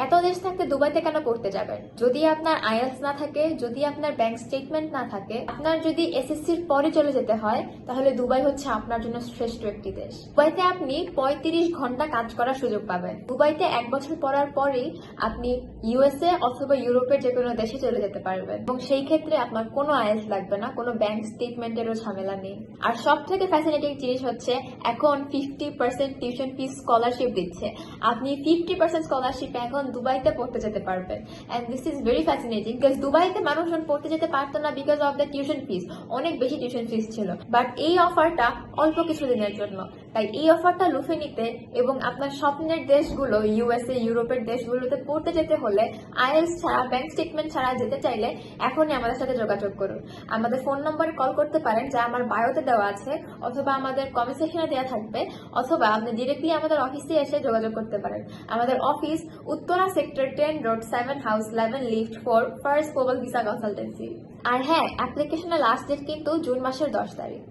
এত দেশ থাকতে দুবাইতে কেন পড়তে যাবেন? যদি আপনার আইএলটিএস না থাকে, যদি আপনার ব্যাংক স্টেটমেন্ট না থাকে, আপনার যদি এসএসসির পরে চলে যেতে হয়, তাহলে দুবাই হচ্ছে আপনার জন্য শ্রেষ্ঠ একটি দেশ। দুবাইতে আপনি 35 ঘন্টা কাজ করার সুযোগ পাবেন। দুবাইতে 1 বছর পড়ার পরেই আপনি ইউএসএ অথবা ইউরোপের যে কোনো দেশে চলে যেতে পারবেন, এবং সেই ক্ষেত্রে আপনার কোনো আইএলটিএস লাগবে না, কোনো ব্যাংক স্টেটমেন্টেরও ঝামেলা নেই। আর সব থেকে ফ্যাসিনেটিং জিনিস হচ্ছে এখন 50% টিউশন ফি স্কলারশিপ দিচ্ছে। আপনি 50% স্কলারশিপে এখন দুবাইতে পড়তে যেতে পারবেন। And this is very fascinating, because দুবাইতে মানুষজন পড়তে যেতে পারতো না because of the tuition fees. অনেক বেশি টিউশন ফিস ছিল, বাট এই অফারটা অল্প কিছুদিনের জন্য। তাই এই অফারটা লুফে নিতে এবং আপনার স্বপ্নের দেশগুলো ইউএসএ ইউরোপের দেশগুলোতে পড়তে যেতে হলে আইএলটিএস ছাড়া, ব্যাংক স্টেটমেন্ট ছাড়া যেতে চাইলে এখনই আমাদের সাথে যোগাযোগ করুন। আমাদের ফোন নম্বরে কল করতে পারেন, যা আমার বায়োতে দেওয়া আছে, অথবা আমাদের কমেন্ট সেকশনে দেওয়া থাকবে, অথবা আপনি ডিরেক্টলি আমাদের অফিসে এসে যোগাযোগ করতে পারেন। আমাদের office Uttara sector 10 road 7 house 11 lift 4 first global visa consultancy. আর হ্যাঁ, অ্যাপ্লিকেশনের লাস্ট ডেট কিন্তু জুন মাসের 10 তারিখ।